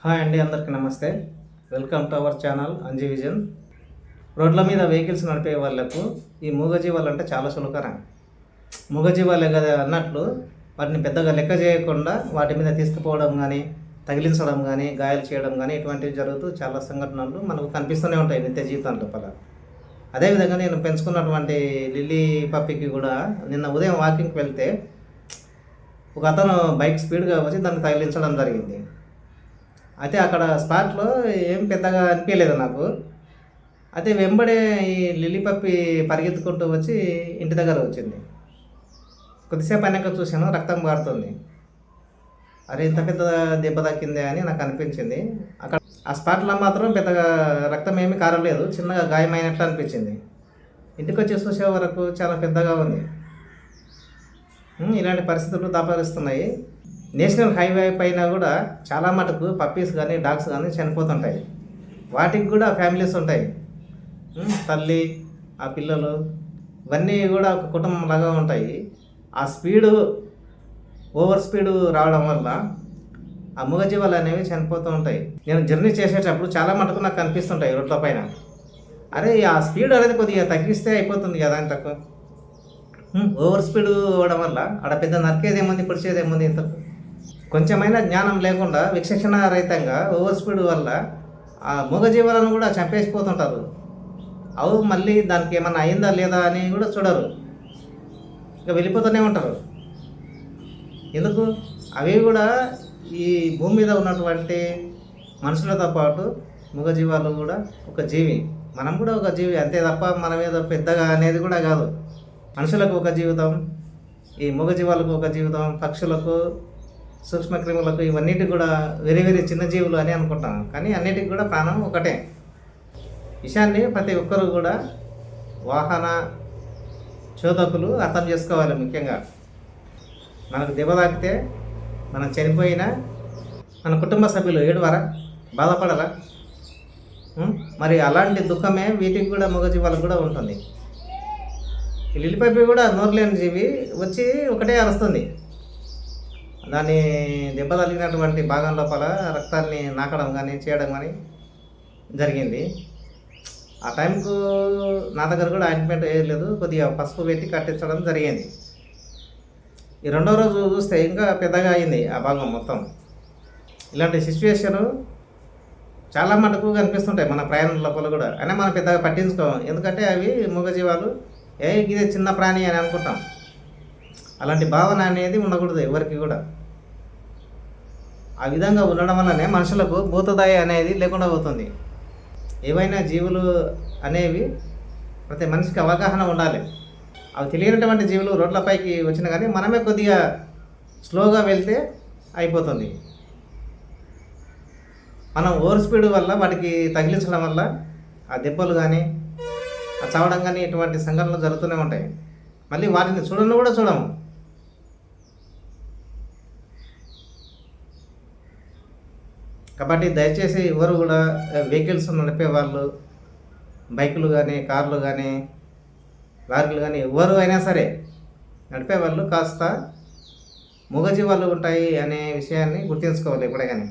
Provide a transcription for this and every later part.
Hi అండి, అందరికీ నమస్తే. Welcome to our channel Anji vision. రోడ్ల మీద వెహికల్స్ నడిపే వాళ్ళకు ఈ మూగజీవాలు అంటే చాలా సులకరం. మూగజీవాలే కదా అన్నట్లు వాటిని పెద్దగా లెక్క చేయకుండా వాటి మీద తీసుకుపోవడం కానీ, తగిలించడం కానీ, గాయాలు చేయడం కానీ ఇటువంటివి జరుగుతూ చాలా సంఘటనలు మనకు కనిపిస్తూనే ఉంటాయి నిత్య జీవితం లోపల. అదేవిధంగా నేను పెంచుకున్నటువంటి లిల్లీ పప్పికి కూడా నిన్న ఉదయం వాకింగ్కి వెళ్తే ఒక అతను బైక్ స్పీడ్గా వచ్చి దాన్ని తగిలించడం జరిగింది. అయితే అక్కడ స్పాట్లో ఏం పెద్దగా అనిపించలేదు నాకు. అయితే వెంబడే ఈ లిల్లీ పప్పి పరిగెత్తుకుంటూ వచ్చి ఇంటి దగ్గర వచ్చింది. కొద్దిసేపు అయినాక చూశాను, రక్తం కారుతుంది. అరే, ఇంత పెద్ద దెబ్బ తాకిందే అని నాకు అనిపించింది. అక్కడ ఆ స్పాట్లో మాత్రం పెద్దగా రక్తం ఏమీ కారలేదు, చిన్నగా గాయమైనట్లు అనిపించింది. ఇంటికి వచ్చి చూసే వరకు చాలా పెద్దగా ఉంది. ఇలాంటి పరిస్థితులు దాపరిస్తున్నాయి. నేషనల్ హైవే పైన కూడా చాలా మటుకు పప్పీస్ కానీ డాగ్స్ కానీ చనిపోతుంటాయి. వాటికి కూడా ఫ్యామిలీస్ ఉంటాయి. తల్లి, ఆ పిల్లలు ఇవన్నీ కూడా ఒక కుటుంబం లాగా ఉంటాయి. ఆ ఓవర్ స్పీడు రావడం వల్ల ఆ మూగజీవాలు అనేవి చనిపోతూ ఉంటాయి. నేను జర్నీ చేసేటప్పుడు చాలా మటుకు నాకు కనిపిస్తుంటాయి రోడ్ల పైన. అరే, ఆ స్పీడ్ అనేది కొద్దిగా తగ్గిస్తే అయిపోతుంది కదా అని తక్కువ. ఓవర్ స్పీడ్ అవ్వడం వల్ల ఆడ పెద్ద నరికేదేముంది, పొడిచేదేముంది, ఇంత కొంచెమైనా జ్ఞానం లేకుండా విచక్షణ రహితంగా ఓవర్ స్పీడ్ వల్ల ఆ మూగజీవాలను కూడా చంపేసిపోతుంటారు. అవు మళ్ళీ దానికి ఏమన్నా అయిందా లేదా అని కూడా చూడరు, ఇక వెళ్ళిపోతూనే ఉంటారు. ఎందుకు? అవి కూడా ఈ భూమి మీద ఉన్నటువంటి మనుషులతో పాటు మూగజీవాలు కూడా ఒక జీవి. మనం కూడా ఒక జీవి అంతే తప్ప మన మీద పెద్దగా అనేది కూడా కాదు. మనుషులకు ఒక జీవితం, ఈ మూగజీవాలకు ఒక జీవితం, పక్షులకు, సూక్ష్మక్రిములకు, ఇవన్నిటికి కూడా వెరీ వెరీ చిన్న జీవులు అని అనుకుంటాం. కానీ అన్నిటికి కూడా ప్రాణం ఒకటే. విషయాన్ని ప్రతి ఒక్కరూ కూడా వాహన చోదకులు అర్థం చేసుకోవాలి. ముఖ్యంగా మనకు దెబ్బ తాకితే, మనం చనిపోయినా మన కుటుంబ సభ్యులు ఏడవరా, బాధపడరా? మరి అలాంటి దుఃఖమే వీటికి కూడా, మూగజీవాలకు కూడా ఉంటుంది. ఈ లిల్లీ పప్పి కూడా నోరు లేని జీవి, వచ్చి ఒకటే అరుస్తుంది. దాన్ని దెబ్బ తగిలినటువంటి భాగం లోపల రక్తాన్ని నాకడం కానీ చేయడం కానీ జరిగింది. ఆ టైంకు నా దగ్గర కూడా ఆయింట్మెంట్ వేయలేదు, కొద్దిగా పసుపు పెట్టి కట్టించడం జరిగింది. ఈ రెండో రోజు చూస్తే ఇంకా పెద్దగా అయింది ఆ భాగం మొత్తం. ఇలాంటి సిచ్యువేషను చాలా మటుకు కనిపిస్తుంటాయి మన ప్రయాణం లోపల కూడా. అయినా మనం పెద్దగా పట్టించుకోం, ఎందుకంటే అవి మూగజీవాలు, ఇదే చిన్న ప్రాణి అని అనుకుంటాం. అలాంటి భావన అనేది ఉండకూడదు ఎవరికి కూడా. ఆ విధంగా ఉండడం వల్లనే మనుషులకు భూతదయ అనేది లేకుండా పోతుంది. ఏవైనా జీవులు అనేవి ప్రతి మనిషికి అవగాహన ఉండాలి. అవి తెలియనటువంటి జీవులు రోడ్లపైకి వచ్చినా కానీ మనమే కొద్దిగా స్లోగా వెళ్తే అయిపోతుంది. మనం ఓవర్ స్పీడ్ వల్ల వాటికి తగిలించడం వల్ల ఆ దెబ్బలు కానీ, ఆ చావడం కానీ, ఇటువంటి సంఘటనలు జరుగుతూనే ఉంటాయి. మళ్ళీ వాటిని చూడను కూడా చూడము. కాబట్టి దయచేసి ఎవరు కూడా వెహికల్స్ నడిపే వాళ్ళు, బైకులు కానీ, కార్లు కానీ, లారీలు కానీ, ఎవరు అయినా సరే నడిపే వాళ్ళు కాస్త మూగజీవాలు ఉంటాయి అనే విషయాన్ని గుర్తుంచుకోవాలి ఎప్పుడే కానీ.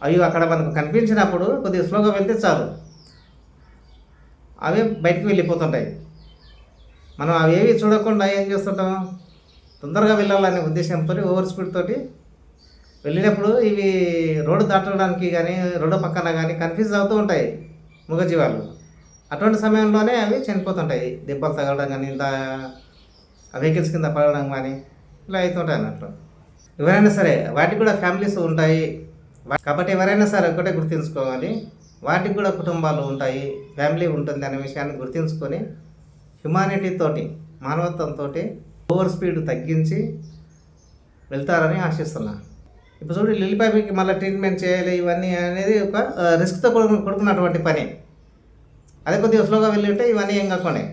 అవి అక్కడ మనకు కనిపించినప్పుడు కొద్దిగా స్లోగా వెళ్తే చాలు, అవే బయటికి వెళ్ళిపోతుంటాయి. మనం అవేవి చూడకుండా ఏం చేస్తుంటాం, తొందరగా వెళ్ళాలనే ఉద్దేశంతో ఓవర్ స్పీడ్ తోటి వెళ్ళినప్పుడు ఇవి రోడ్డు దాటడానికి కానీ, రోడ్డు పక్కన కానీ కన్ఫ్యూజ్ అవుతూ ఉంటాయి మూగజీవాలు. అటువంటి సమయంలోనే అవి చనిపోతుంటాయి, దెబ్బలు తగలడం కానీ, ఇంత వెహికల్స్ కింద పడడం కానీ ఇలా అవుతుంటాయి అన్నట్లు. ఎవరైనా సరే వాటికి కూడా ఫ్యామిలీస్ ఉంటాయి. కాబట్టి ఎవరైనా సరే ఒకటే గుర్తుంచుకోవాలి, వాటికి కూడా కుటుంబాలు ఉంటాయి, ఫ్యామిలీ ఉంటుంది అనే విషయాన్ని గుర్తుంచుకొని హ్యుమానిటీతోటి, మానవత్వంతో ఓవర్ స్పీడ్ తగ్గించి వెళ్తారని ఆశిస్తున్నాను. ఇప్పుడు చూడు, లిల్లీ పప్పికి మళ్ళీ ట్రీట్మెంట్ చేయాలి ఇవన్నీ అనేది ఒక రిస్క్తో కొడుకున్నటువంటి పని. అదే కొద్దిగా స్లోగా వెళ్ళి ఉంటే ఇవన్నీ ఏం కాకుండా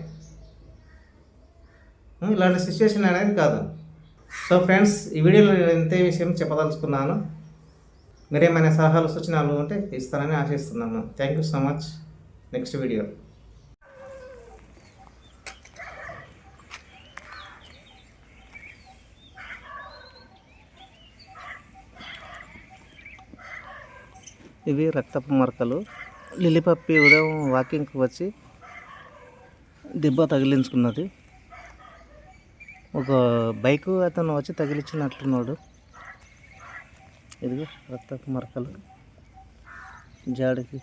ఇలాంటి సిచ్యువేషన్ అనేది కాదు. సో ఫ్రెండ్స్, ఈ వీడియోలో నేను ఇంతే విషయం చెప్పదలుచుకున్నాను. మీరేమైనా సలహాలు, సూచనలు ఉంటే ఇస్తారని ఆశిస్తున్నాను. Thank you so much. Next video. ఇవి రక్తపు మరకలు. లిల్లీ పప్పి ఉదయం వాకింగ్కి వచ్చి దెబ్బ తగిలించుకున్నది. ఒక బైకు అతను వచ్చి తగిలించినట్లున్నాడు. ఇదిగో రక్తపు మరకలు జాడికి.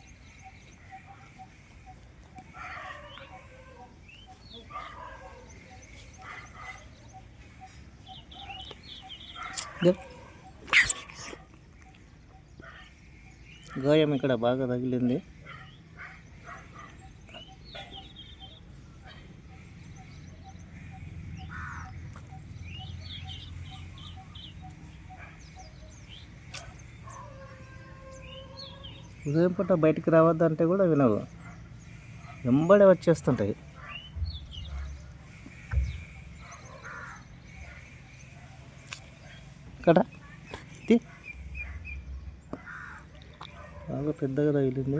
గాయం ఇక్కడ బాగా తగిలింది. ఉదయం పూట బయటికి రావద్దంటే కూడా వినవు, వెంబడే వచ్చేస్తుంటాయి. ఇక్కడ బాగా పెద్దగా తగిలింది.